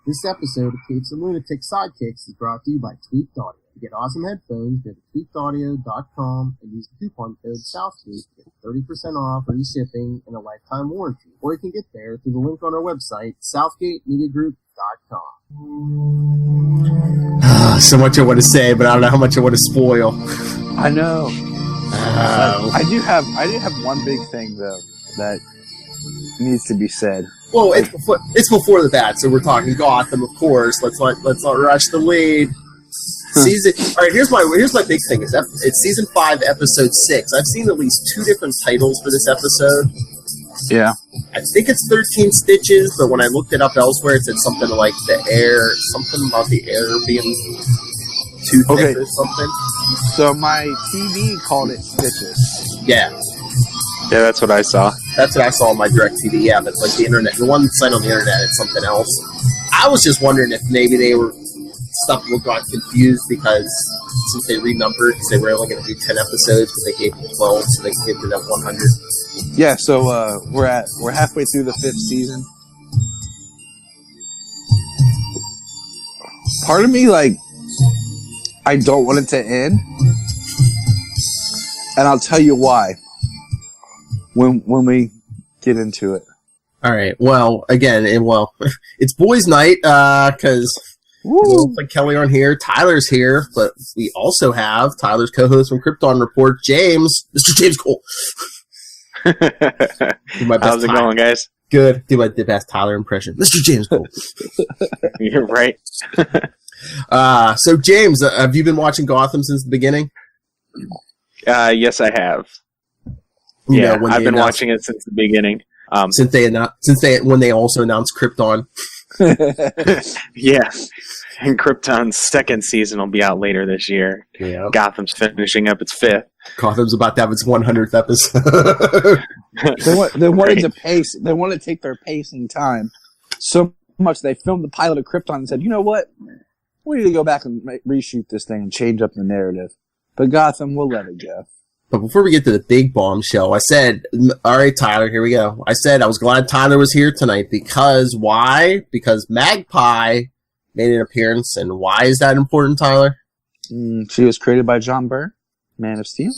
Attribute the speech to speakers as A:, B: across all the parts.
A: This episode of Capes and Lunatic Sidekicks is brought to you by Tweaked Audio. To get awesome headphones, go to tweakedaudio.com and use the coupon code SOUTHTWEEK to get 30% off free shipping and a lifetime warranty. Or you can get there through the link on our website, southgatemediagroup.com. So much I want to say, but I don't know how much I want to spoil.
B: I know. I do have one big thing though that needs to be said.
A: Well, it's before the bat, so we're talking Gotham, of course. Let's not rush the lead. Season. All right, here's my big thing. It's season 5, episode 6. I've seen at least 2 different titles for this episode.
B: Yeah.
A: I think it's 13 Stitches, but when I looked it up elsewhere, it said something like something about the air being too thick or something.
B: So my TV called it Stitches.
A: Yeah.
C: Yeah, that's what I saw.
A: That's what I saw on my DirecTV. Yeah, but like the internet, the one site on the internet, it's something else. I was just wondering if maybe stuff got confused because since they renumbered, because they were only going to do 10 episodes, but they gave them 12, so they gave it up 100.
B: Yeah, so we're halfway through the 5th season. Part of me, I don't want it to end, and I'll tell you why when we get into it.
A: All right. Well, again, it's boys' night because like Kelly on here, Tyler's here, but we also have Tyler's co-host from Krypton Report, Mr. James Cole.
C: How's it going, guys?
A: Good. Do my best Tyler impression, Mr. James Cole.
C: You're right.
A: So James, have you been watching Gotham since the beginning?
C: Yes, I have. I've been watching it since the beginning. When they also announced Krypton. Yeah, and Krypton's 2nd season will be out later this year.
A: Yeah.
C: Gotham's finishing up its 5th.
A: Gotham's about to have its 100th episode.
B: They wanted to pace. They wanted to take their pacing time so much. They filmed the pilot of Krypton and said, "You know what? We need to go back and reshoot this thing and change up the narrative." But Gotham, we'll let it go.
A: But before we get to the big bombshell, I said, all right, Tyler, here we go. I said I was glad Tyler was here tonight because why? Because Magpie made an appearance, and why is that important, Tyler?
B: She was created by John Byrne, Man of Steel.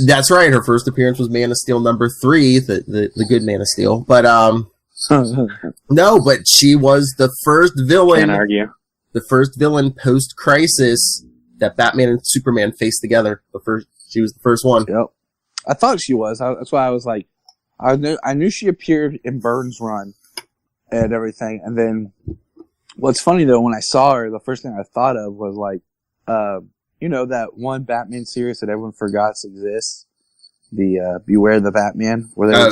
A: That's right. Her first appearance was Man of Steel number 3, the good Man of Steel. But no, but she was the first villain.
C: Can't argue.
A: The first villain post-Crisis that Batman and Superman faced together. She was the first one.
B: Yep. I thought she was. That's why I was like, I knew she appeared in Byrne's run and everything. And then, what's funny though, when I saw her, the first thing I thought of was that one Batman series that everyone forgets exists, the Beware the Batman, where they were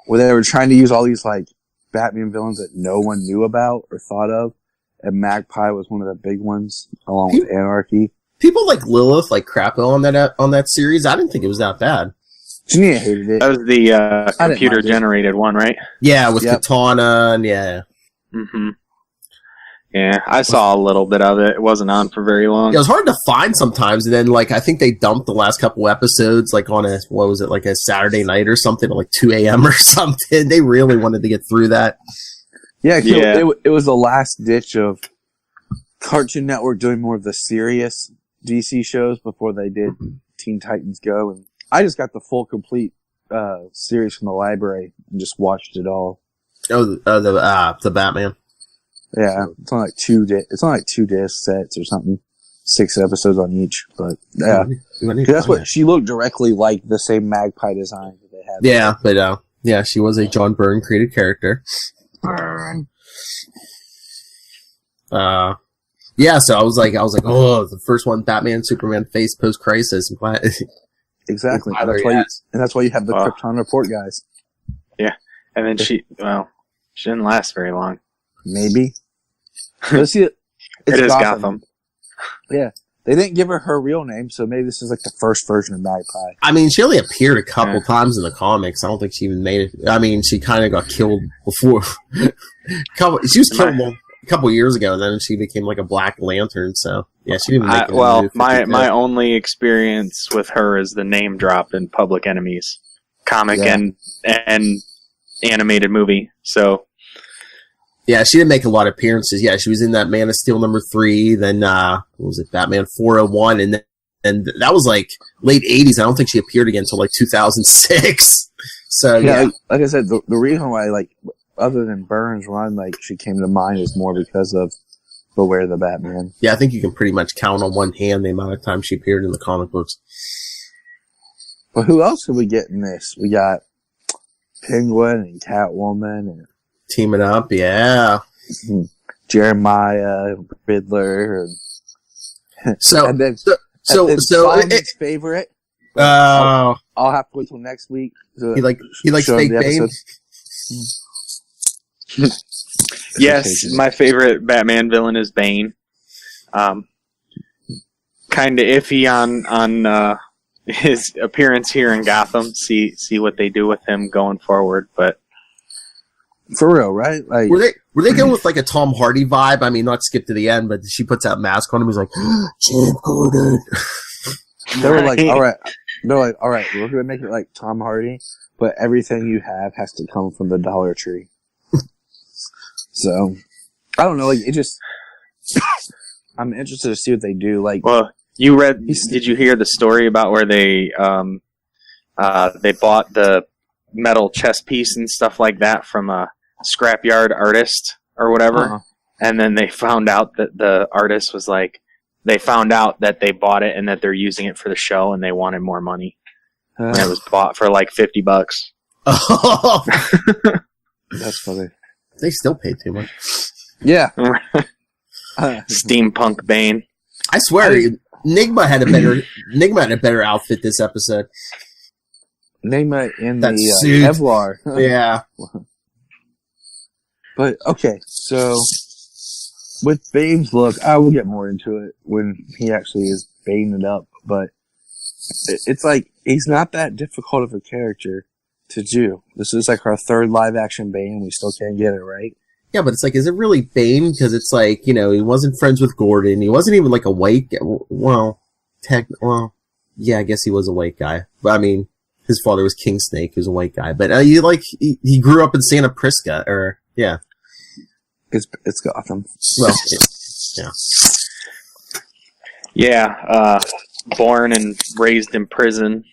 B: where they were trying to use all these Batman villains that no one knew about or thought of, and Magpie was one of the big ones, along with Anarchy.
A: People like Lilith, crap on that series. I didn't think it was that bad.
B: Jania hated it.
C: That was the computer-generated one, right?
A: Yeah, with Katana, and yeah.
C: Mm-hmm. Yeah, I saw a little bit of it. It wasn't on for very long.
A: Yeah, it was hard to find sometimes, and then, I think they dumped the last couple episodes, on a Saturday night or something, at 2 a.m. or something. They really wanted to get through that.
B: Yeah. It was the last ditch of Cartoon Network doing more of the serious DC shows before they did Teen Titans Go, and I just got the full complete series from the library and just watched it all.
A: The Batman.
B: Yeah, it's only 2 disc sets or something, 6 episodes on each. But yeah, that's what she looked directly like the same Magpie design that they had.
A: Yeah, but she was a John Byrne created character.
B: Byrne.
A: Yeah, so I was like, oh, the first one Batman Superman faced post-Crisis.
B: Exactly. That's why you have the Krypton Report guys.
C: Yeah. And then she didn't last very long.
B: Maybe. Let's see it.
C: It is Gotham.
B: Yeah. They didn't give her real name, so maybe this is the first version of Magpie.
A: I mean, she only appeared a couple times in the comics. I don't think she even made it. I mean, she kind of got killed before. She was killed a couple years ago, and then she became a Black Lantern. So yeah, she didn't make it.
C: My only experience with her is the name drop in Public Enemies comic and animated movie. So
A: Yeah, she didn't make a lot of appearances. Yeah, she was in that Man of Steel #3. Then what was it, Batman 401, and that was like late '80s. I don't think she appeared again until like 2006. So yeah,
B: like I said, the reason why other than Byrne's run, she came to mind is more because of Beware the Batman.
A: Yeah, I think you can pretty much count on one hand the amount of time she appeared in the comic books.
B: But who else did we get in this? We got Penguin and Catwoman and
A: teaming up, yeah.
B: Jeremiah, Riddler, and
A: Simon's
B: favorite.
A: I'll
B: have to wait till next week.
A: He likes fake Bane.
C: Yes, my favorite Batman villain is Bane. Kind of iffy on his appearance here in Gotham. See what they do with him going forward, but
B: for real, right?
A: Were they going with a Tom Hardy vibe? I mean, not skip to the end, but she puts that mask on him. He's like, Jim Gordon.
B: They were like, all right. They're like, all right, we're gonna make it like Tom Hardy, but everything you have has to come from the Dollar Tree. So, I don't know. It just, I'm interested to see what they do.
C: Well, did you hear the story about where they bought the metal chess piece and stuff like that from a scrapyard artist or whatever, and then they found out that the artist was they found out that they bought it and that they're using it for the show, and they wanted more money. And it was bought for $50.
A: Oh,
B: that's funny.
A: They still paid too much.
B: Yeah.
C: Steampunk Bane.
A: I swear, Nigma had a better outfit this episode.
B: Nigma in
A: that
B: the
A: suit.
B: Kevlar.
A: Yeah.
B: But okay, so with Bane's look, I will get more into it when he actually is Baneing it up. But it's he's not that difficult of a character to do. This is our third live action Bane. We still can't get it right.
A: Yeah, but it's is it really Bane? Because it's he wasn't friends with Gordon. He wasn't even a white guy. Yeah, I guess he was a white guy. But I mean, his father was King Snake, who's a white guy. But he grew up in Santa Prisca, or yeah.
B: It's Gotham.
A: Well, yeah.
C: Yeah, born and raised in prison.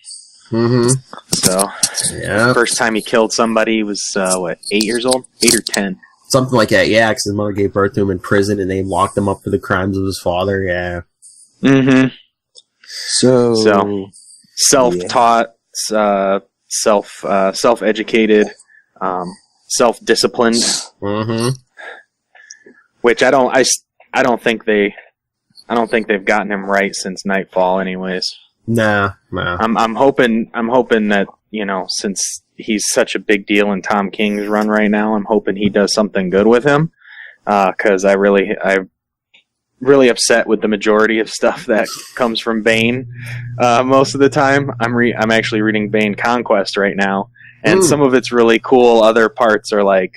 A: Mm-hmm.
C: So,
A: yeah.
C: First time he killed somebody, he was 8 years old? 8 or 10.
A: Something like that, yeah, because his mother gave birth to him in prison and they locked him up for the crimes of his father, yeah.
C: Mm-hmm.
B: So
C: self-taught, self-educated, self-disciplined.
A: Mm-hmm.
C: Which I don't think they've gotten him right since Nightfall, anyways.
A: Nah.
C: I'm hoping that since he's such a big deal in Tom King's run right now, I'm hoping he does something good with him. Because I'm really upset with the majority of stuff that comes from Bane. Most of the time, I'm actually reading Bane Conquest right now, and some of it's really cool. Other parts are a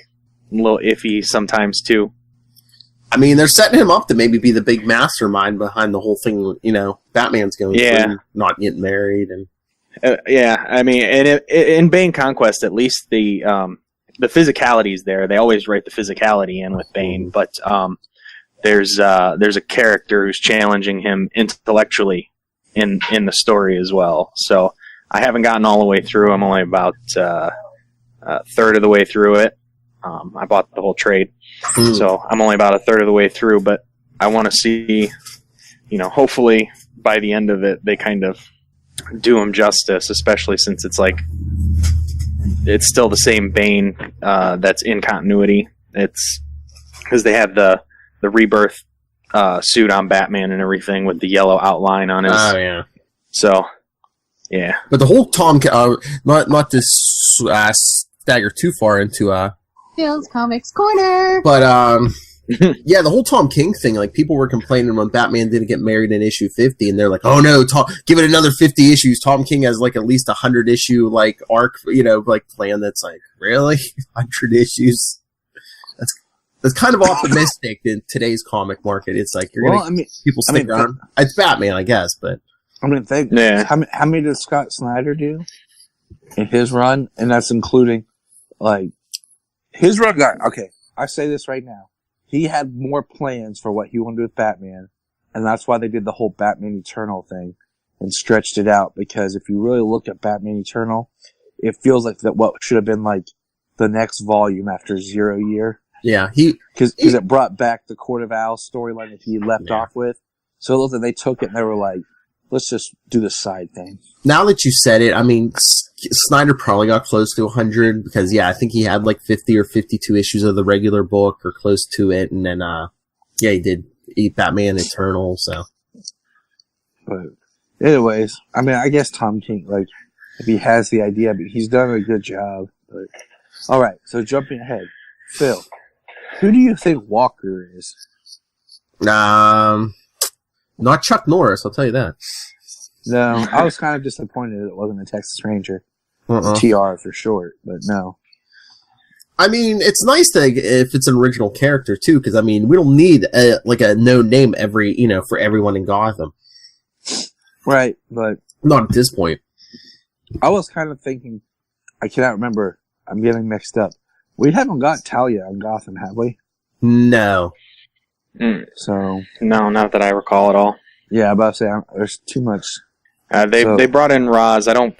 C: little iffy sometimes too.
A: I mean, they're setting him up to maybe be the big mastermind behind the whole thing. Batman's going through, not getting married, and
C: yeah. I mean, and in Bane Conquest, at least the physicality is there. They always write the physicality in with Bane, but there's a character who's challenging him intellectually in the story as well. So I haven't gotten all the way through. I'm only about a third of the way through it. I bought the whole trade, so I'm only about a third of the way through, but I want to see, hopefully by the end of it, they kind of do him justice, especially since it's still the same Bane that's in continuity. It's because they have the rebirth suit on Batman and everything with the yellow outline on his.
A: Oh, yeah.
C: So, yeah.
A: But the whole Tom, not to stagger too far into
D: Phil's Comics Corner.
A: But yeah, the whole Tom King thing, people were complaining when Batman didn't get married in issue 50, and they're like, "Oh no, give it another 50 issues." Tom King has at least 100 issue arc, plan that's really 100 issues. That's kind of optimistic in today's comic market. It's people stick around. It's Batman, I guess, but
B: think how many did Scott Snyder do in his run, and that's including his run got okay. I say this right now. He had more plans for what he wanted to do with Batman, and that's why they did the whole Batman Eternal thing and stretched it out. Because if you really look at Batman Eternal, it feels like that what should have been like the next volume after 0 Year.
A: Yeah,
B: because it brought back the Court of Owls storyline that he left off with. So it looked like they took it and they were like, let's just do the side thing. Now
A: that you said it, I mean, Snyder probably got close to 100 because, yeah, I think he had like 50 or 52 issues of the regular book or close to it. And then, he did eat Batman Eternal, so.
B: But anyways, I mean, I guess Tom King, like, if he has the idea, but he's done a good job. But all right, so jumping ahead. Phil, who do you think Walker is?
A: Not Chuck Norris, I'll tell you that.
B: No, I was kind of disappointed it wasn't a Texas Ranger. TR for short, but no.
A: I mean, it's nice if it's an original character, too, because, I mean, we don't need, a known name for everyone in Gotham.
B: Right, but...
A: Not at this point.
B: I was kind of thinking, I cannot remember, I'm getting mixed up. We haven't got Talia on Gotham, have we?
A: No.
B: So...
C: No, not that I recall at all.
B: Yeah, I'm about to say, there's too much...
C: They brought in Roz. I don't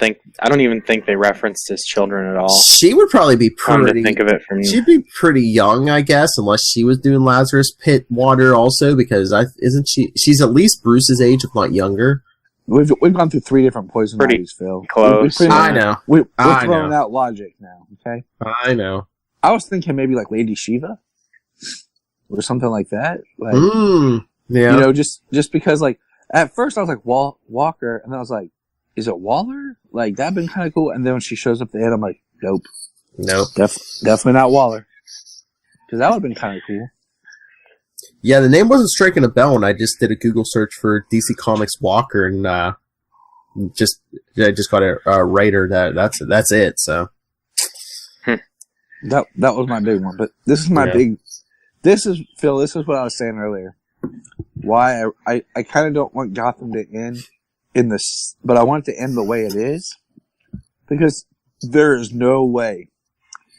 C: even think they referenced his children at all.
A: She would probably be pretty.
C: Come to think of it from.
A: She'd be pretty young, I guess, unless she was doing Lazarus Pit water also, because isn't she? She's at least Bruce's age, if not younger.
B: We've gone through 3 different poison ivies, Phil.
C: Close.
A: I know.
B: We're throwing out logic now. Okay.
A: I know.
B: I was thinking maybe like Lady Shiva, or something like that. Like,
A: yeah.
B: You know, just because like. At first, I was like, Walker, and then I was like, is it Waller? Like, that'd been kind of cool. And then when she shows up at the end, I'm like, nope. Definitely not Waller. Because that would have been kind of cool.
A: Yeah, the name wasn't striking a bell, and I just did a Google search for DC Comics Walker, and I just got a writer that's it, so.
B: That was my big one. But this is my big... Phil, this is what I was saying earlier. Why I kind of don't want Gotham to end in this, but I want it to end the way it is, because there is no way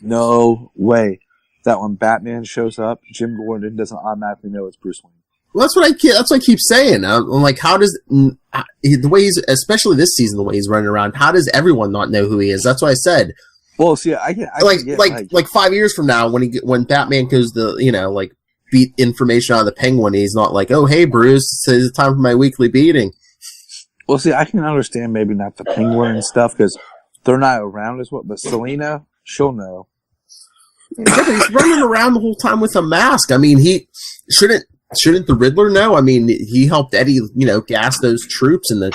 B: that when Batman shows up, Jim Gordon doesn't automatically know it's Bruce Wayne.
A: Well, that's what I keep saying. I'm like, how does the way he's, especially this season, the way he's running around, how does everyone not know who he is? That's what I said.
B: Well, see, I
A: like 5 years from now, when Batman goes to beat information out of the Penguin, he's not like, oh, hey, Bruce, it's time for my weekly beating.
B: Well, see, I can understand maybe not the Penguin and stuff, because they're not around as well, but Selena, she'll know.
A: Yeah, but he's running around the whole time with a mask. I mean, he shouldn't the Riddler know? I mean, he helped Eddie, gas those troops in the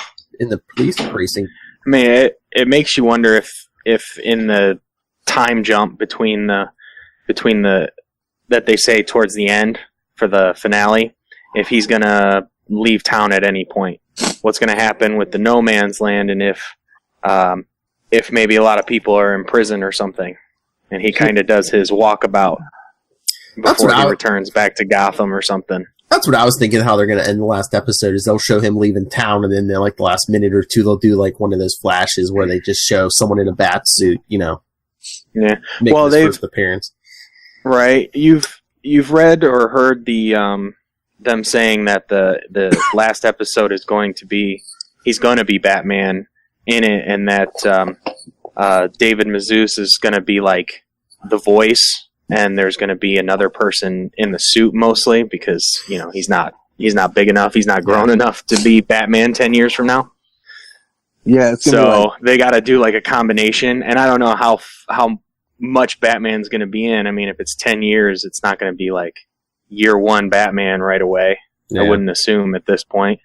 A: police precinct.
C: I mean, it makes you wonder if in the time jump between the that they say towards the end for the finale, if he's going to leave town at any point, what's going to happen with the no man's land, and if maybe a lot of people are in prison or something, and he kind of does his walkabout before he returns back to Gotham or something.
A: That's what I was thinking, how they're going to end the last episode, is they'll show him leaving town, and then the last minute or two, they'll do one of those flashes where they just show someone in a bat suit,
C: Yeah.
A: making his first appearance.
C: Right. You've read or heard them saying that the last episode is he's going to be Batman in it, and that David Mazouz is going to be like the voice, and there's going to be another person in the suit mostly, because he's not big enough, he's not grown enough to be Batman 10 years from now.
B: Yeah.
C: So they got to do a combination, and I don't know how much Batman's going to be in. I mean, if it's 10 years, it's not going to be year one Batman right away. Yeah. I wouldn't assume at this point.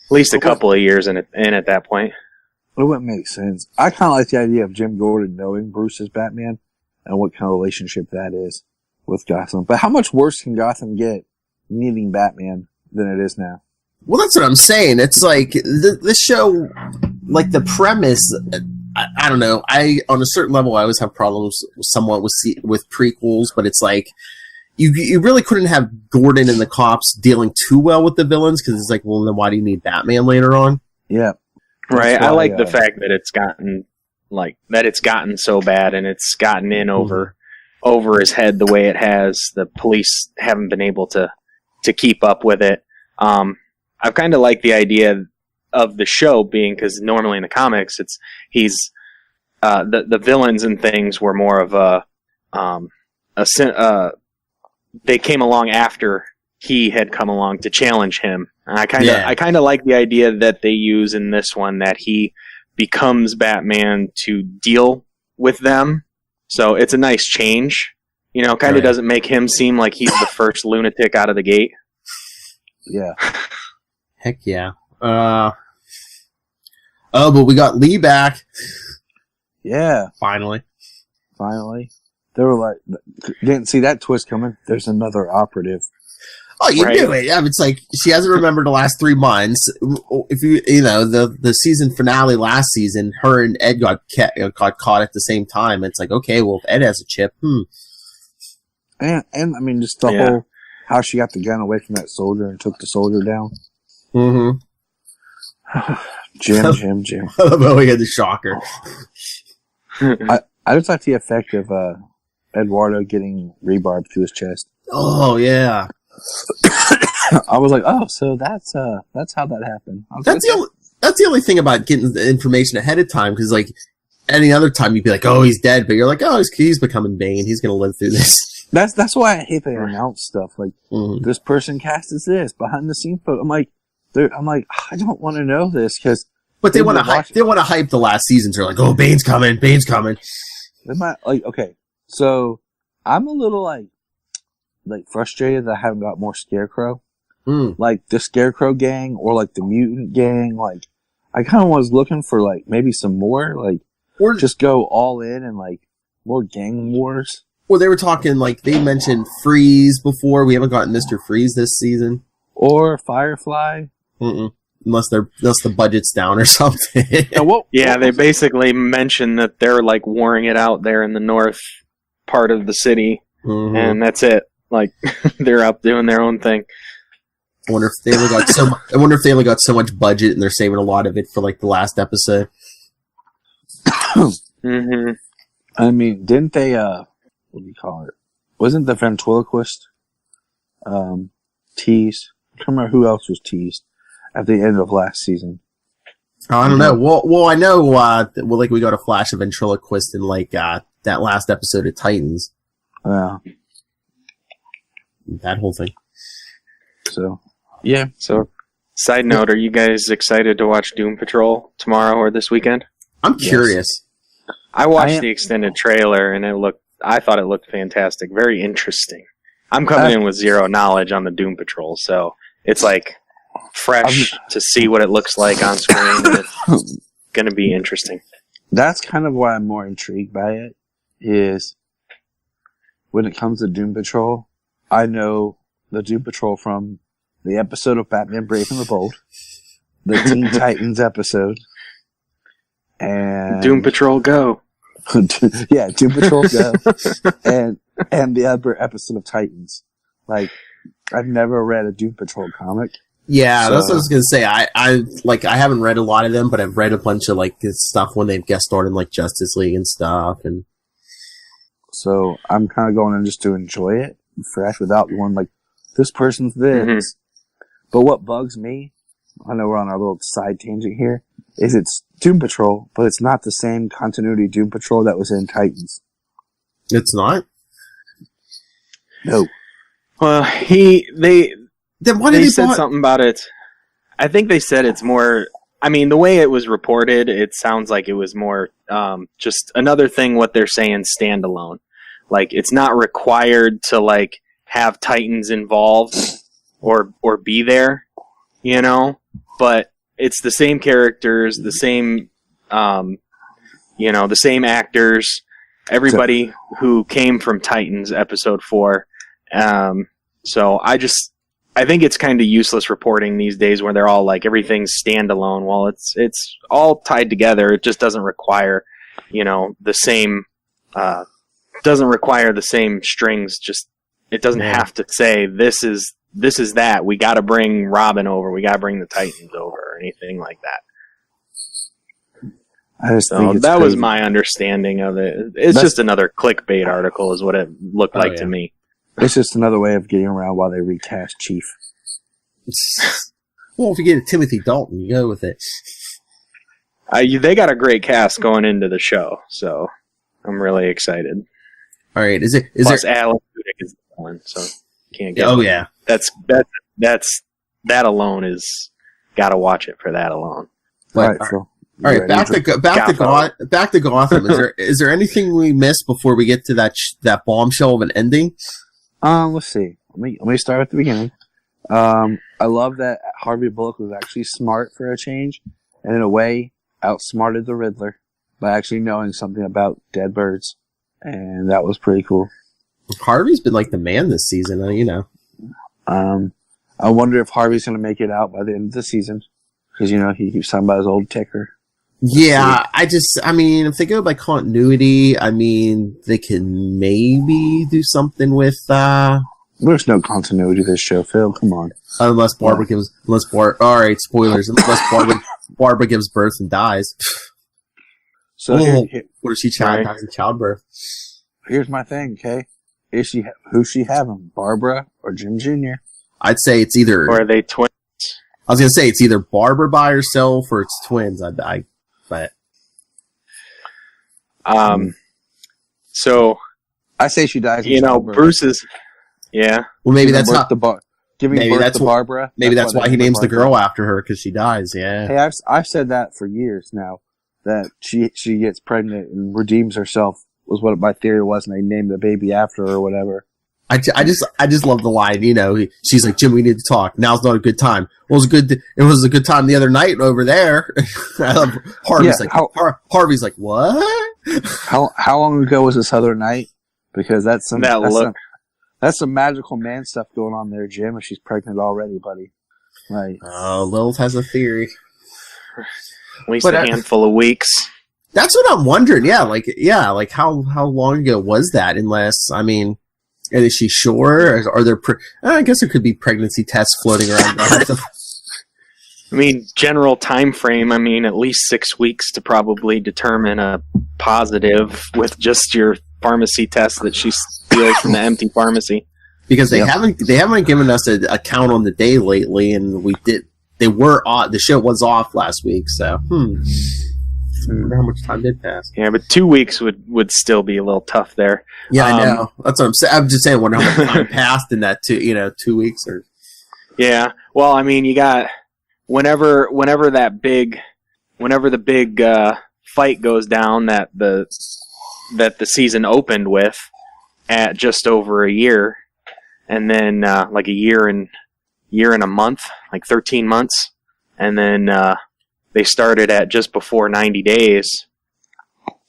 C: At least a couple of years in at that point.
B: It wouldn't make sense. I kind of like the idea of Jim Gordon knowing Bruce is Batman and what kind of relationship that is with Gotham. But how much worse can Gotham get needing Batman than it is now?
A: Well, that's what I'm saying. It's this show, the premise... I don't know. On a certain level, I always have problems somewhat with prequels, but it's you really couldn't have Gordon and the cops dealing too well with the villains, because it's well, then why do you need Batman later on?
B: Yeah,
C: right. I like the fact that it's gotten so bad, and it's gotten in over over his head the way it has. The police haven't been able to keep up with it. I've kind of liked the idea of the show being, because normally in the comics, the villains and things were more of they came along after he had come along to challenge him. And I kind of like the idea that they use in this one, that he becomes Batman to deal with them. So it's a nice change. Kind of doesn't make him seem like he's the first lunatic out of the gate.
B: Yeah.
A: Heck yeah. But we got Lee back.
B: Yeah.
A: Finally.
B: They were like, didn't see that twist coming. There's another operative.
A: Oh, you knew it. Yeah, it's like she hasn't remembered the last 3 months. If the season finale last season, her and Ed got caught at the same time. It's like, okay, well, if Ed has a chip,
B: And I mean, just the whole how she got the gun away from that soldier and took the soldier down.
A: Mm-hmm.
B: Jim.
A: I love how we had the shocker.
B: I just like the effect of Eduardo getting rebarb through his chest.
A: Oh yeah.
B: I was like, oh, so that's how that happened.
A: That's the only thing about getting the information ahead of time, because like any other time you'd be like, oh, he's dead, but you're like, oh, he's becoming Bane. He's gonna live through this.
B: That's why I hate they announce stuff like this person cast as this behind the scene. I'm like, I don't want to know this because.
A: But they want to hype. They want to hype the last seasons. They're like, oh, Bane's coming. They
B: might okay. So I'm a little like frustrated that I haven't got more Scarecrow. Like the Scarecrow gang or like the mutant gang. Like I kind of was looking for like maybe some more or just go all in and like more gang wars.
A: Well, they were talking like they mentioned Freeze before. We haven't gotten Mr. Freeze this season.
B: Or Firefly.
A: Unless the budget's down or something.
C: They basically mentioned that they're like warring it out there in the north part of the city, and that's it. Like they're up doing their own thing.
A: I wonder if they only got so much budget and they're saving a lot of it for like the last episode.
B: I mean, didn't they? What do you call it? Wasn't the ventriloquist teased? I can't remember who else was teased at the end of last season.
A: Oh, I don't know. Well, I know. Like we got a flash of ventriloquist in like that last episode of Titans.
B: Yeah.
A: That whole thing.
B: So, yeah.
C: So, side note: are you guys excited to watch Doom Patrol tomorrow or this weekend?
A: I'm curious.
C: I watched the extended trailer and I thought it looked fantastic. Very interesting. I'm coming in with zero knowledge on the Doom Patrol, so it's like fresh to see what it looks like on screen, and it's going to be interesting.
B: That's kind of why I'm more intrigued by it, is when it comes to Doom Patrol, I know the Doom Patrol from the episode of Batman Brave and the Bold, the Teen Titans episode, and
C: Doom Patrol Go.
B: Yeah, Doom Patrol Go, and the other episode of Titans. Like, I've never read a Doom Patrol comic.
A: Yeah, that's what I was gonna say. I haven't read a lot of them, but I've read a bunch of like stuff when they've guest starred in like Justice League and stuff, and
B: so I'm kind of going in just to enjoy it fresh without going like this person's this. But what bugs me, I know we're on our little side tangent here, is it's Doom Patrol, but it's not the same continuity Doom Patrol that was in Titans.
A: It's not?
B: No.
C: Well, they said something about it. I think they said it's more, I mean, the way it was reported, it sounds like it was more just another thing what they're saying standalone. Like, it's not required to, like, have Titans involved or be there, you know? But it's the same characters, the same, the same actors, everybody who came from Titans episode 4. So I think it's kind of useless reporting these days where they're all like everything's standalone. Well, it's all tied together. It just doesn't require, the same, doesn't require the same strings. Just, it doesn't have to say this is that. We got to bring Robin over. We got to bring the Titans over or anything like that.
B: I just
C: So
B: think it's
C: that was
B: crazy.
C: my understanding of it. It's just another clickbait article, is what it looked like to me.
B: It's just another way of getting around while they recast Chief.
A: Well, if you get Timothy Dalton, you go with it.
C: They got a great cast going into the show, so I'm really excited.
A: All right, is
C: Plus,
A: there?
C: Alan Tudyk is the one, so can't get.
A: Oh yeah.
C: That's that alone is got to watch it for that alone.
A: But,
B: Phil.
A: all right, back to Gotham. Is there anything we missed before we get to that bombshell of an ending?
B: Let's see. Let me start at the beginning. I love that Harvey Bullock was actually smart for a change, and in a way, outsmarted the Riddler by actually knowing something about dead birds, and that was pretty cool.
A: Harvey's been like the man this season, you know.
B: I wonder if Harvey's going to make it out by the end of the season, because he keeps talking about his old ticker.
A: Yeah, I mean, if they go by continuity, I mean, they can maybe do something with,
B: There's no continuity to this show, Phil. Come on.
A: unless Barbara alright, spoilers, unless Barbara gives birth and dies.
B: So
A: What if she dies in childbirth?
B: here's my thing, okay? Who's she having, Barbara or Jim Jr.?
A: I'd say it's either,
C: Or are they twins?
A: I was gonna say it's either Barbara by herself or it's twins. But
C: So
B: I say she dies. In childbirth.
C: Bruce is. Yeah.
A: well, maybe
B: Giving
A: that's
B: birth
A: not.
B: to giving
A: maybe
B: birth
A: that's
B: to
A: what-
B: Barbara.
A: Maybe that's why he names the
B: Barbara.
A: girl after her, because she dies. Yeah.
B: Hey, I've said that for years now. That she gets pregnant and redeems herself was what my theory was, and they named the baby after her or whatever.
A: I just love the line. She's like, Jim, we need to talk. Now's not a good time. Well, it was a good time the other night over there. I love Harvey's Harvey's like, what?
B: How long ago was this other night? Because that's some magical man stuff going on there, Jim. If she's pregnant already, buddy. Like,
A: Oh, Lilith has a theory.
C: At least a handful of weeks.
A: That's what I'm wondering. Like how long ago was that? Unless, I mean, is she sure? Are there? I guess there could be pregnancy tests floating around.
C: I mean, general time frame. I mean, at least 6 weeks to probably determine a positive with just your pharmacy test that she steals from the empty pharmacy.
A: Because they haven't given us a count on the day lately, and the show was off last week, so I wonder how much time did pass.
C: Yeah, but 2 weeks would still be a little tough there.
A: Yeah, I know. That's what I'm saying. I'm just saying, I wonder how much time passed in that 2 weeks or.
C: Yeah. Well, I mean, you got whenever the big fight goes down that the season opened with at just over a year, and then like a year and a month, like 13 months, and then they started at just before 90 days.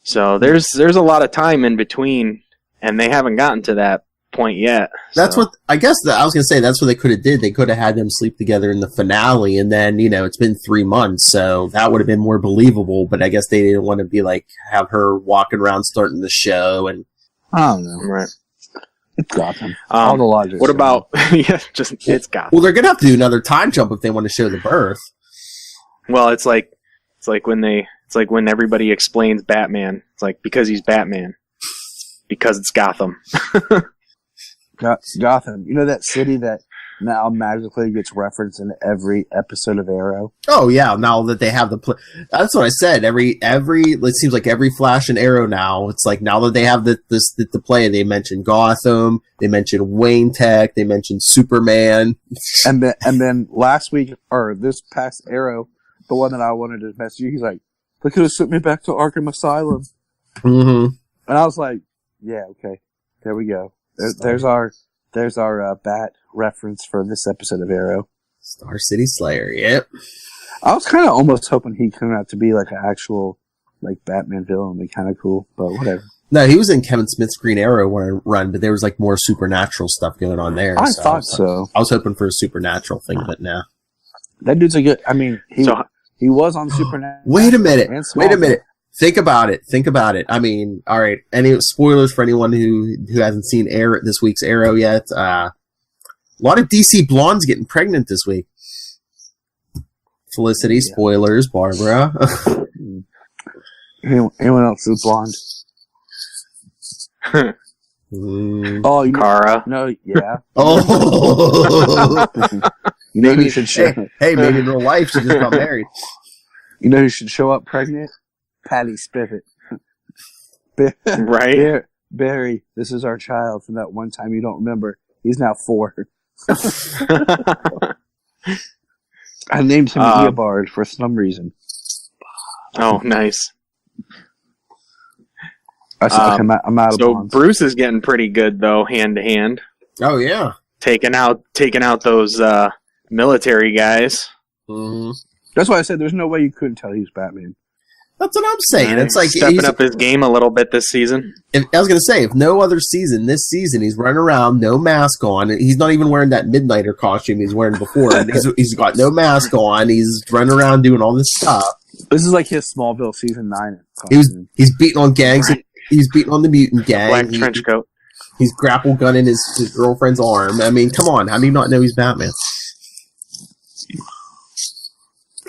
C: So there's a lot of time in between, and they haven't gotten to that point yet.
A: That's what I guess I was gonna say. That's what they could have did. They could have had them sleep together in the finale, and then it's been 3 months, so that would have been more believable. But I guess they didn't want to be like have her walking around starting the show, and
B: I don't know.
C: Right.
B: It's Gotham. All the logic.
C: What about it's Gotham.
A: Well, they're gonna have to do another time jump if they want to show the birth.
C: Well, it's like when everybody explains Batman. It's like because he's Batman, because it's Gotham.
B: Gotham? You know that city that now magically gets referenced in every episode of Arrow?
A: Oh yeah, now that they have that's what I said. It seems like every Flash and Arrow now. It's like now that they have the play, they mention Gotham, they mention Wayne Tech, they mention Superman,
B: and then last week or this past Arrow, the one that I wanted to message you, he's like, "They could have sent me back to Arkham Asylum,"
A: and
B: I was like, "Yeah, okay, there we go. There's our Bat reference for this episode of Arrow."
A: Star City Slayer. Yep.
B: I was kind of almost hoping he'd come out to be like an actual like Batman villain. It'd be kind of cool, but whatever.
A: No, he was in Kevin Smith's Green Arrow run, but there was like more supernatural stuff going on there.
B: I thought so.
A: I was hoping for a supernatural thing, but no.
B: That dude's a good. I mean, he was on Supernatural.
A: Wait a minute. Think about it. I mean, all right. Any spoilers for anyone who hasn't seen this week's Arrow yet? A lot of DC blondes getting pregnant this week. Felicity, spoilers, Barbara.
B: Anyone else is blonde? Oh,
C: Kara.
B: No, yeah.
A: Oh,
B: You know who should show.
A: hey, maybe in real life she just got married.
B: You know who should show up pregnant? Patty Spivot.
C: Right?
B: Barry, this is our child from that one time you don't remember. He's now 4. I named him Eobard for some reason.
C: Oh, nice.
B: I'm out of
C: So
B: bonds.
C: Bruce is getting pretty good though, hand to hand,
A: Oh yeah.
C: taking out those military guys.
A: Mm-hmm.
B: That's why I said there's no way you couldn't tell he was Batman.
A: That's what I'm saying. It's like
C: stepping up his game a little bit this season.
A: I was gonna say, if no other season, this season he's running around, no mask on. He's not even wearing that Midnighter costume he's wearing before. He's got no mask on. He's running around doing all this stuff.
B: This is like his Smallville season 9.
A: He's beating on gangs.
C: Right.
A: He's beating on the mutant gang.
C: Black trench coat.
A: He's grapple gunning his girlfriend's arm. I mean, come on. How do you not know he's Batman?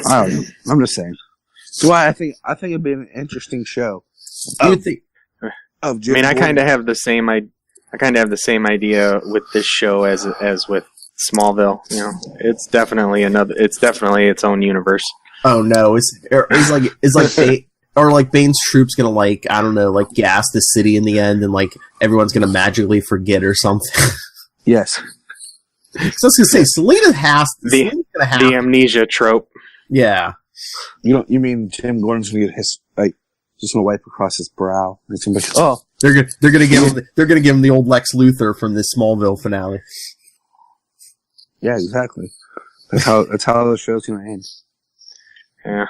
B: I don't know. I'm just saying. So I think it'd be an interesting show.
A: You would think.
C: I mean, I kind of have the same. I kind of have the same idea with this show as with Smallville. You know, it's definitely its own universe.
A: Oh no! It's like Bane's troops gonna I don't know gas the city in the end and everyone's gonna magically forget or something.
B: Yes.
A: So I was gonna say Selina's gonna have
C: the amnesia trope.
A: Yeah.
B: You mean Jim Gordon's gonna get his just gonna wipe across his brow? It's gonna be
A: they're gonna give him the old Lex Luthor from this Smallville finale.
B: Yeah, exactly. That's how the show's gonna end.
C: Yeah.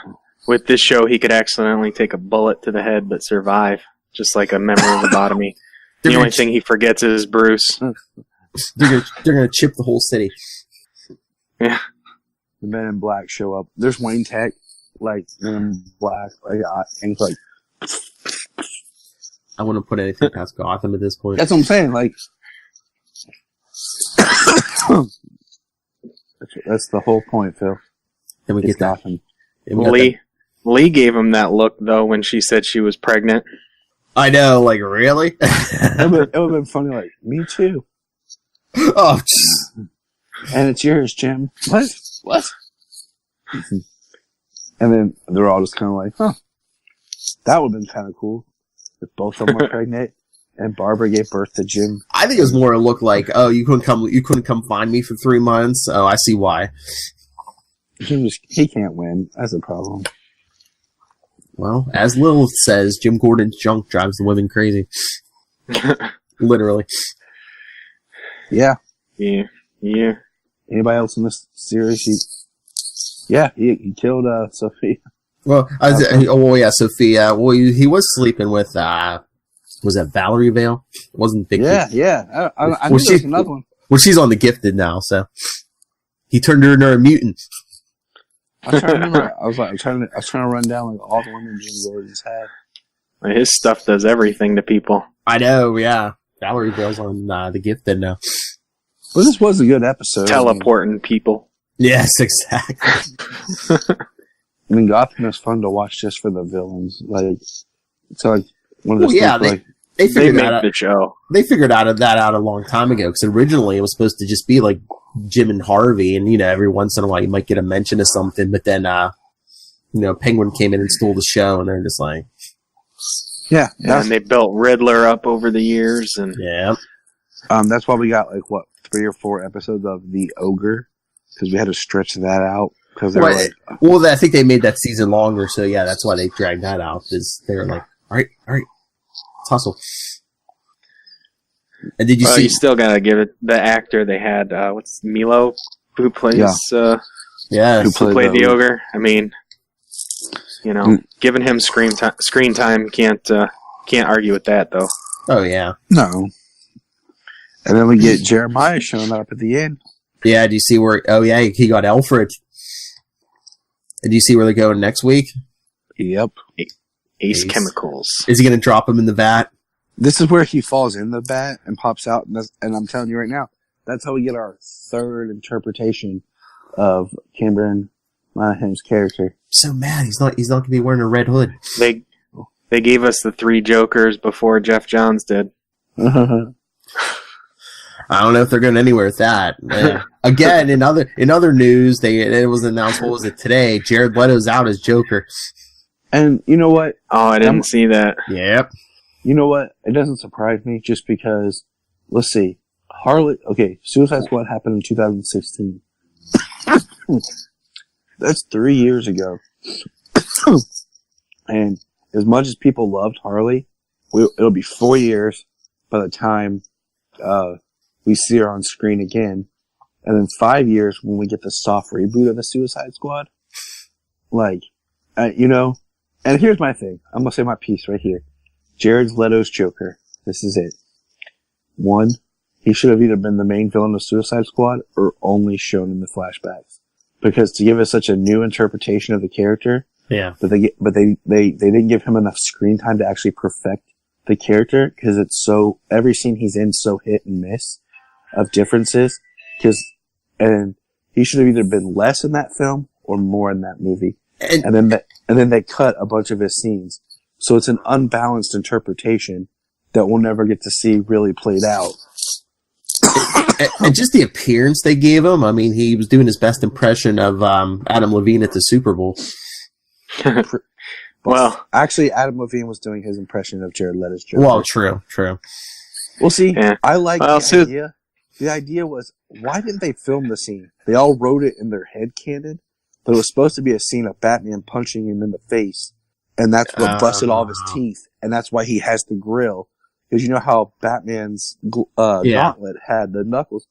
C: With this show, he could accidentally take a bullet to the head but survive, just like a memory lobotomy. The only thing he forgets is Bruce.
A: They're gonna chip the whole city.
C: Yeah.
B: The Men in Black show up. There's Wayne Tech, Men in Black, and it's like.
A: I wouldn't put anything past Gotham at this point.
B: That's what I'm saying. That's the whole point, Phil.
A: And we get
B: Gotham.
C: Lee gave him that look though when she said she was pregnant.
A: I know, really?
B: It would have been funny, me too.
A: Oh,
B: and it's yours, Jim. What? And then they're all just kind of huh. That would have been kind of cool if both of them were pregnant and Barbara gave birth to Jim.
A: I think it was more a look oh, you couldn't come find me for 3 months. Oh, I see why.
B: He can't win. That's a problem.
A: Well, as Lilith says, Jim Gordon's junk drives the women crazy. Literally.
B: Yeah.
C: Yeah.
B: Anybody else in this series? He killed Sophia.
A: Well, Sophia. Well, he was sleeping with, was that Valerie Vale? It wasn't Big.
B: Yeah. I knew there was another one.
A: Well, she's on The Gifted now, so he turned her into a mutant.
B: I was trying to remember. I was trying to run down all the women Jim Gordon's had.
C: His stuff does everything to people.
A: I know, yeah. Valerie Vale's on The Gifted now.
B: Well, this was a good episode.
C: Teleporting people.
A: Yes, exactly.
B: Gotham is fun to watch just for the villains. It's one of those things.
A: They figured
C: made the show.
A: They figured that out a long time ago because originally it was supposed to just be Jim and Harvey, and every once in a while you might get a mention of something, but then Penguin came in and stole the show, and they're just
B: yeah,
C: and they built Riddler up over the years, and
A: yeah,
B: that's why we got 3 or 4 episodes of the Ogre because we had to stretch that out because they were
A: well, I think they made that season longer, so yeah, that's why they dragged that out because they were all right, let's hustle. And did you see?
C: You still gotta give it the actor they had. What's Milo who plays? Who played the ogre? I mean, giving him screen time can't argue with that though.
A: Oh yeah,
B: no. And then we get Jeremiah showing up at the end.
A: Yeah, do you see where? Oh yeah, he got Alfred. And do you see where they're going next week?
B: Yep.
C: Ace Chemicals.
A: Is he going to drop him in the vat?
B: This is where he falls in the bat and pops out, and I'm telling you right now, that's how we get our third interpretation of Cameron Monaghan's character.
A: I'm so mad he's not going to be wearing a red hood.
C: They They gave us the 3 Jokers before Jeff Johns did.
A: I don't know if they're going anywhere with that. Again, in other news, it was announced. What was it today? Jared Leto's out as Joker.
B: And you know what?
C: Oh, I didn't see that.
A: Yep.
B: You know what? It doesn't surprise me just because, let's see. Suicide Squad happened in 2016. That's 3 years ago. And as much as people loved Harley, it'll be 4 years by the time we see her on screen again. And then 5 years when we get the soft reboot of the Suicide Squad. And here's my thing. I'm going to say my piece right here. Jared Leto's Joker. This is it. 1, he should have either been the main villain of Suicide Squad or only shown in the flashbacks. Because to give us such a new interpretation of the character, but they didn't give him enough screen time to actually perfect the character because it's so every scene he's in so hit and miss of differences. And he should have either been less in that film or more in that movie. And then they cut a bunch of his scenes. So it's an unbalanced interpretation that we'll never get to see really played out.
A: And just the appearance they gave him, I mean, he was doing his best impression of Adam Levine at the Super Bowl.
C: Well,
B: actually, Adam Levine was doing his impression of Jared Leto's Joker.
A: Well, true.
B: Well, see,
C: yeah.
B: I like the idea. The idea was, why didn't they film the scene? They all wrote it in their head canon, but it was supposed to be a scene of Batman punching him in the face, and that's what busted all of his teeth, and that's why he has the grill. Because you know how Batman's gauntlet had the knuckles?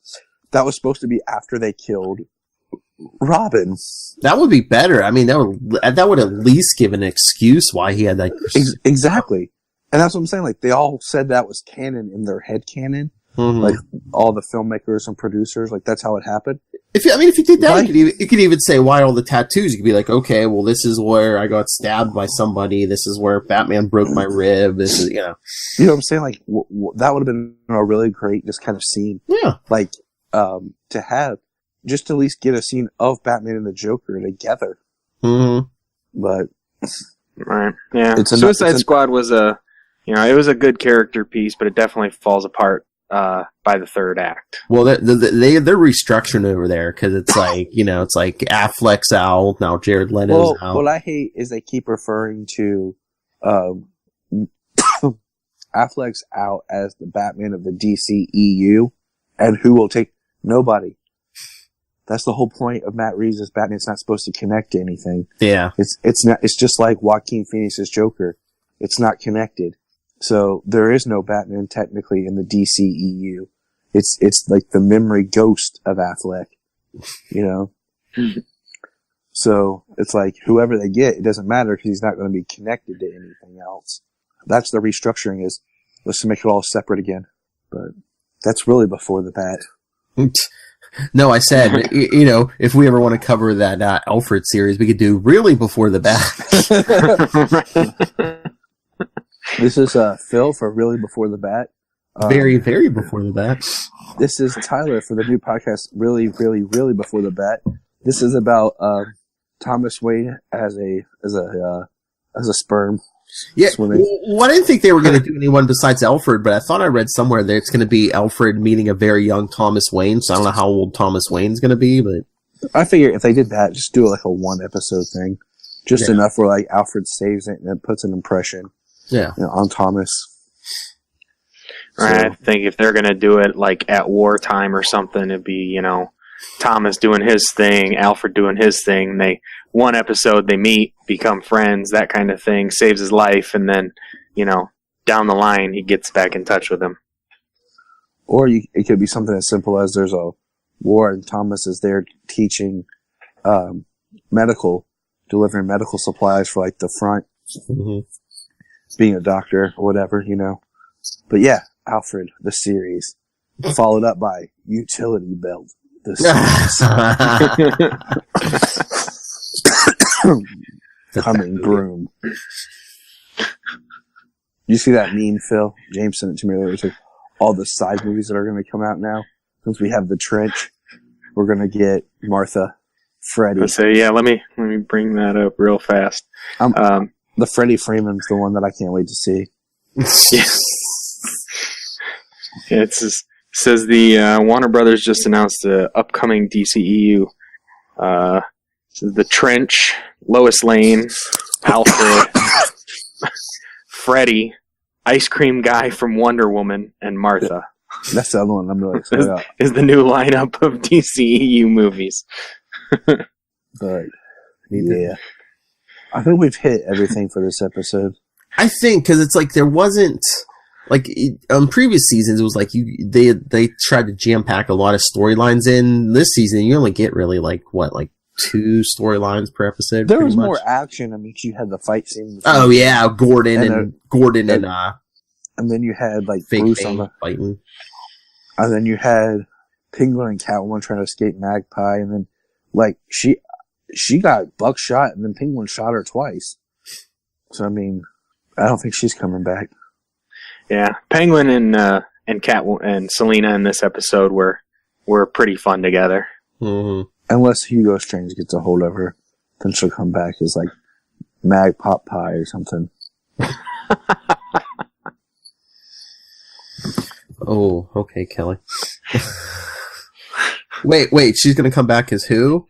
B: That was supposed to be after they killed Robin.
A: That would be better. I mean, that would at least give an excuse why he had that.
B: Exactly. And that's what I'm saying. Like, they all said that was canon in their head canon. Mm-hmm. Like, all the filmmakers and producers, like, that's how it happened.
A: If you did that, you could even say why all the tattoos. You could be like, okay, well, this is where I got stabbed by somebody. This is where Batman broke my rib. This is,
B: You know what I'm saying? Like, that would have been a really great just kind of scene.
A: Yeah.
B: Like, to have, just to at least get a scene of Batman and the Joker together.
A: Mm-hmm.
B: But.
C: Right. Yeah. Suicide Squad was it was a good character piece, but it definitely falls apart by the third act.
A: Well, they're restructuring over there because it's like, it's like Affleck's out now. Jared Leto's out.
B: What I hate is they keep referring to Affleck's out as the Batman of the DCEU, and who will take nobody. That's the whole point of Matt Reeves' Batman. It's not supposed to connect to anything.
A: Yeah,
B: it's not. It's just like Joaquin Phoenix's Joker. It's not connected. So there is no Batman technically in the DCEU. It's like the memory ghost of Affleck, So it's like whoever they get, it doesn't matter because he's not going to be connected to anything else. That's the restructuring is let's make it all separate again. But that's really before the bat.
A: No, I said, if we ever want to cover that Alfred series, we could do really before the bat.
B: This is Phil for Really Before the Bat.
A: Very, very before the bat.
B: This is Tyler for the new podcast, Really, Really, Really Before the Bat. This is about Thomas Wayne as a sperm.
A: Yeah,
B: swimming.
A: Well, I didn't think they were going to do anyone besides Alfred, but I thought I read somewhere that it's going to be Alfred meeting a very young Thomas Wayne. So I don't know how old Thomas Wayne's going to be, but
B: I figure if they did that, just do it like a one episode thing, just enough where like Alfred saves it and it puts an impression.
A: Yeah,
B: on Thomas.
C: Right. I think if they're going to do it like at wartime or something, it'd be, Thomas doing his thing, Alfred doing his thing. One episode they meet, become friends, that kind of thing, saves his life, and then, down the line he gets back in touch with him.
B: Or it could be something as simple as there's a war and Thomas is there teaching delivering medical supplies for like the front.
A: Mm-hmm.
B: Being a doctor or whatever, But yeah, Alfred, the series. Followed up by Utility Belt, the series. Coming Broom. You see that meme, Phil? James sent it to me earlier. It's like all the side movies that are going to come out now. Since we have The Trench, we're going to get Martha, Freddy.
C: So yeah, let me bring that up real fast.
B: The Freddie Freeman's the one that I can't wait to see.
C: Yeah, it says the Warner Brothers just announced the upcoming DCEU. The Trench, Lois Lane, Alfred, Freddy, Ice Cream Guy from Wonder Woman, and Martha.
B: That's the other one I'm really excited about.
C: Is the new lineup of DCEU movies.
B: But, yeah. I think we've hit everything for this episode.
A: I think, because it's like there wasn't... Like, on previous seasons, it was like they tried to jam-pack a lot of storylines in. This season, you only get really, like 2 storylines per episode?
B: There was more action. I mean, you had the fight scene.
A: Oh, yeah, Gordon and
B: then you had, like,
A: Fake
B: Bruce
A: Bane fighting.
B: And then you had Penguin and Catwoman trying to escape Magpie, and then, like, she got buckshot, and then Penguin shot her twice. So, I mean, I don't think she's coming back.
C: Yeah, Penguin and Catwoman and Selena in this episode were pretty fun together.
A: Mm-hmm.
B: Unless Hugo Strange gets a hold of her, then she'll come back as like Mag Pop Pie or something.
A: Oh, okay, Kelly. wait, she's gonna come back as who?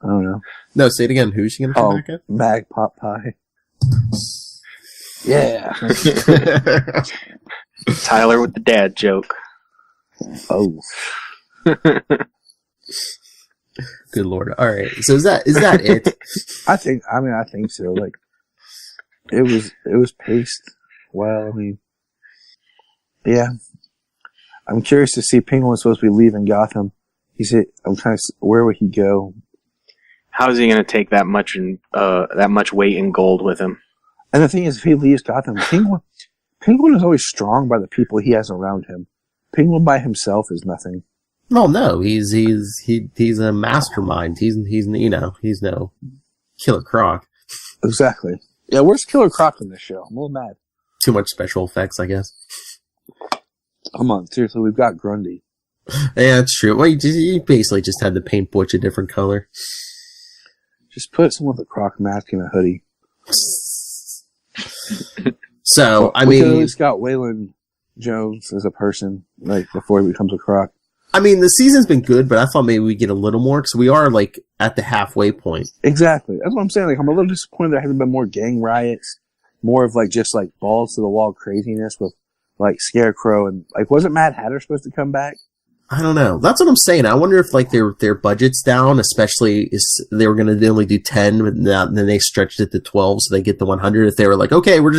B: I don't know.
A: No, say it again. Who's she gonna come back as?
B: Mag Pop Pie. Yeah.
C: Tyler with the dad joke.
B: Oh.
A: Good Lord. All right. So is that it?
B: I think so. Like, it was paced well. I mean, yeah. I'm curious to see Penguin was supposed to be leaving Gotham. He said, where would he go?
C: How is he going to take that much weight in gold with him?
B: And the thing is, if he leaves Gotham, Penguin is always strong by the people he has around him. Penguin by himself is nothing.
A: Well, no, he's a mastermind. He's no Killer Croc.
B: Exactly. Yeah, where's Killer Croc in this show? I'm a little mad.
A: Too much special effects, I guess.
B: Come on, seriously, we've got Grundy.
A: Yeah, that's true. Well, you basically just had to paint Butch a different color.
B: Just put someone with a Croc mask and a hoodie.
A: So,
B: well,
A: I
B: we
A: mean...
B: could at least got Waylon Jones as a person, like, before he becomes a Croc.
A: I mean, the season's been good, but I thought maybe we'd get a little more, because we are, like, at the halfway point.
B: Exactly. That's what I'm saying. Like, I'm a little disappointed there hasn't been more gang riots, more of, like, just, like, balls-to-the-wall craziness with, like, Scarecrow, and, like, wasn't Mad Hatter supposed to come back?
A: I don't know. That's what I'm saying. I wonder if, like, their budget's down, especially they were going to only do 10, but then they stretched it to 12, so they get the 100. If they were like, okay, you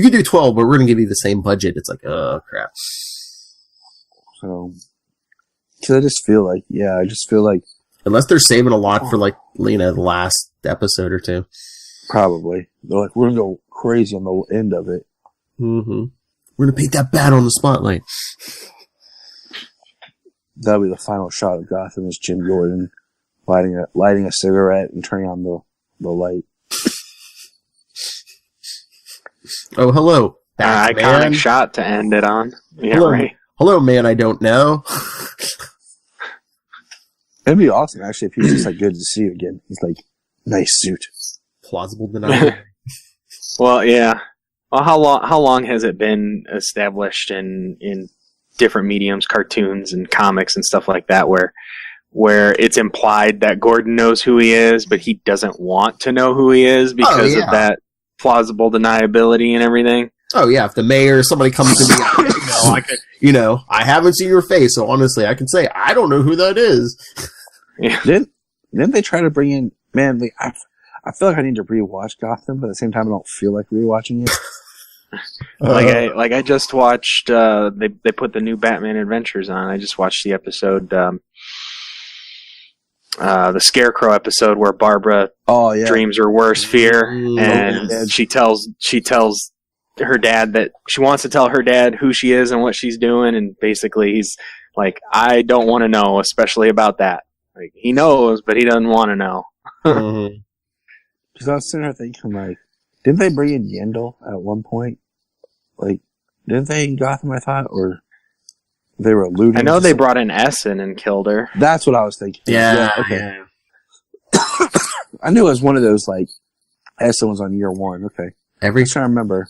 A: can do 12, but we're going to give you the same budget. It's like, oh, crap.
B: So, cause I just feel like,
A: unless they're saving a lot for, like, the last episode or two.
B: Probably. They're like, we're going to go crazy on the end of it.
A: Mm-hmm. We're going to paint that bat on the spotlight.
B: That'll be the final shot of Gotham is Jim Gordon lighting a cigarette and turning on the light.
A: Oh, hello.
C: Iconic shot to end it on. Yeah,
A: hello,
C: right.
A: Hello, man, I don't know.
B: It'd be awesome, actually, if he was just like, good to see you again. He's like, nice suit.
A: Plausible denial.
C: Well, yeah. Well, how long has it been established in different mediums, cartoons and comics and stuff like that, where it's implied that Gordon knows who he is, but he doesn't want to know who he is because of that plausible deniability and everything. Oh
A: yeah, if the mayor or somebody comes to me, I haven't seen your face, so honestly, I can say I don't know who that is.
B: Yeah. Didn't they try to bring in? Man, I feel like I need to rewatch Gotham, but at the same time, I don't feel like rewatching it.
C: I just watched. They put the new Batman Adventures on. I just watched the episode, the Scarecrow episode where Barbara dreams her worst fear, and she tells her dad that she wants to tell her dad who she is and what she's doing, and basically he's like, I don't want to know, especially about that. Like, he knows, but he doesn't want to know.
B: Because I was sitting there thinking, like, didn't they bring in Yendel at one point? Like, didn't they in Gotham, I thought? Or they were alluding
C: I know they brought in Essen and killed her.
B: That's what I was thinking.
A: Yeah.
B: Okay. I knew it was one of those, like, Edison was on year 1. Okay. I'm
A: Every
B: trying to remember.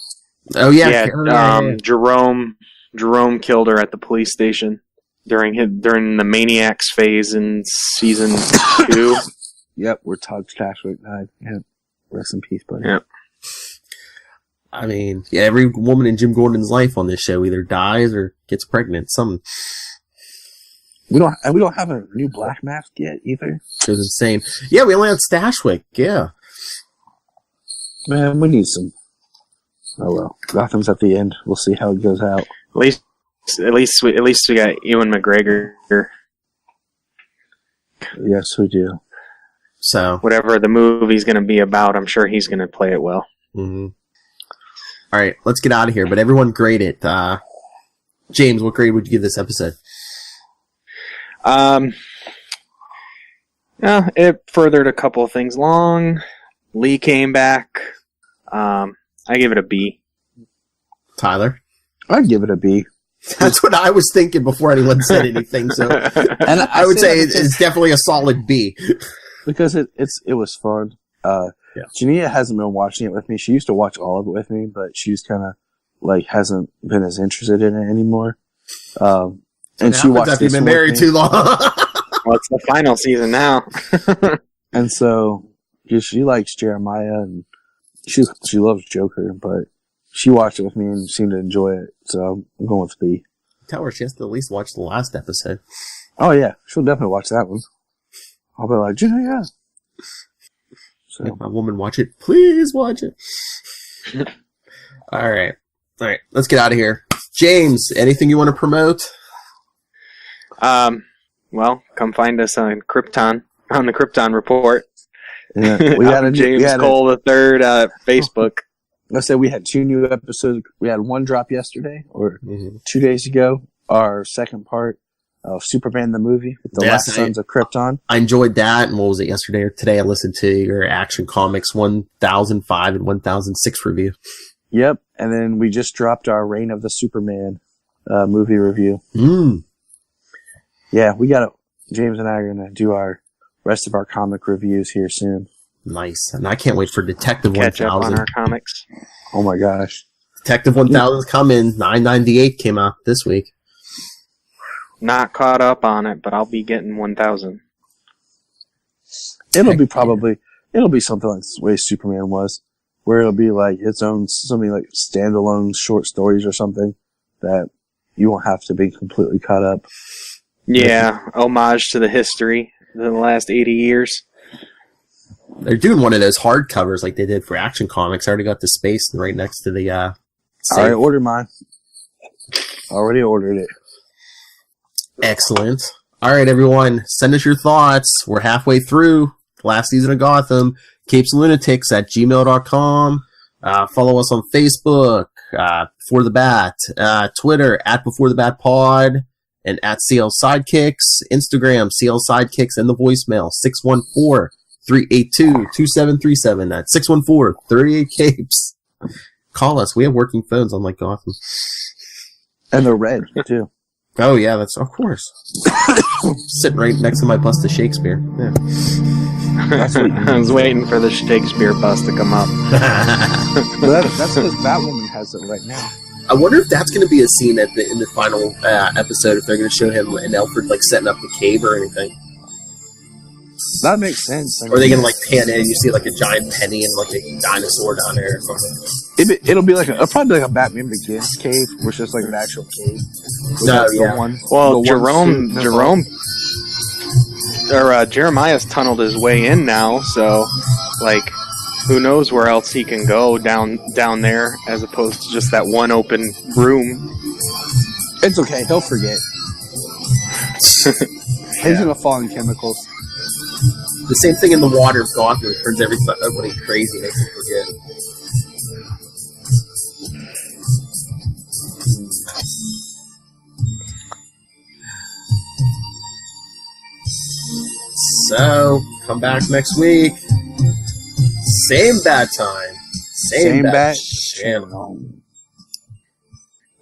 A: oh yeah,
C: Yeah, Jerome killed her at the police station during the Maniacs phase in season 2.
B: Yep, where Todd Stashwick died. Yeah. Rest in peace, buddy.
C: Yeah.
A: I mean, yeah, every woman in Jim Gordon's life on this show either dies or gets pregnant. Something
B: We don't have a new Black Mask yet either.
A: goes insane. Yeah, we only had Stashwick. Yeah.
B: Man, we need some. Oh well, Gotham's at the end. We'll see how it goes out.
C: At least we got Ewan McGregor.
B: Yes, we do.
A: So
C: Whatever the movie's going to be about, I'm sure he's going to play it well.
A: mm-hmm. All right, let's get out of here. But everyone grade it. James, what grade would you give this episode?
C: It furthered a couple of things along. Lee came back. I give it a B.
A: Tyler?
B: I'd give it a B.
A: That's what I was thinking before anyone said anything. So,
B: And
A: I would say it's definitely a solid B.
B: Because it was fun.
A: Yeah.
B: Jania hasn't been watching it with me. She used to watch all of it with me, but she's kind of hasn't been as interested in it anymore. And she watched
A: after you've
B: this
A: been
B: one
A: married
B: with me.
A: too long.
C: Well, it's the final season now.
B: And so she likes Jeremiah and she loves Joker, but she watched it with me and seemed to enjoy it. So I'm going with B.
A: Tell her she has to at least watch the last episode.
B: Oh yeah, she'll definitely watch that one. I'll be like, yeah. So
A: If my woman watch it, please watch it. All right. Let's get out of here. James, anything you want to promote?
C: Well, come find us on Krypton, on the Krypton Report.
B: yeah, we got
C: James Cole the Third Facebook.
B: Let's say we had 2 new episodes. We had one drop yesterday or
A: Mm-hmm.
B: 2 days ago. Our second part of Superman the movie with the
A: Yes,
B: Last Sons of Krypton.
A: I enjoyed that. And what was it, yesterday or today? I listened to your Action Comics 1005 and 1006 review.
B: Yep, and then we just dropped our Reign of the Superman movie review. Yeah, James and I are going to do our rest of our comic reviews here soon.
A: Nice. And I can't wait for Detective
C: Catch up on
A: 1000.
C: our comics.
B: Oh my gosh.
A: Detective 1000's coming. 998 came out this week.
C: Not caught up on it, but I'll be getting 1,000.
B: It'll be something like the way Superman was, where it'll be like its own, something like standalone short stories or something that you won't have to be completely caught up.
C: Yeah, homage to the history of the last 80 years.
A: They're doing one of those hardcovers like they did for Action Comics. I already got the space right next to the
B: I
A: safe.
B: already ordered mine. Already ordered it.
A: Excellent. All right, everyone. Send us your thoughts. We're halfway through the last season of Gotham. CapesLunatics at gmail.com. Follow us on Facebook, Before the Bat, Twitter, at Before the Bat Pod, and at CL Sidekicks, Instagram, CL Sidekicks, and the voicemail, 614-382-2737. That's 614-38-CAPES. Call us. We have working phones unlike Gotham.
B: And they're red, too.
A: Oh, yeah, that's, of course. Sitting right next to my bust of Shakespeare. Yeah.
C: I was waiting for the Shakespeare bust to come up.
B: That's because Batwoman has it right now.
A: I wonder if that's going to be a scene in the final episode, if they're going to show him and Alfred like setting up the cave or anything.
B: That makes sense.
A: Or are they going to like pan in and you see like a giant penny and like a dinosaur down there or something?
B: It'll be it'll probably be like a Batman Begins cave, which is like an actual cave.
A: No, yeah.
C: Well, Jeremiah's tunneled his way in now, so like, who knows where else he can go down there, as opposed to just that one open room.
B: It's okay. He'll forget. He's gonna fall in chemicals.
A: The same thing in the water of Gotham. It turns everybody crazy, makes them forget. So, come back next week. Same bad time. Same bad channel.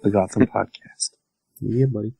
B: The Gotham Podcast.
A: Yeah, buddy.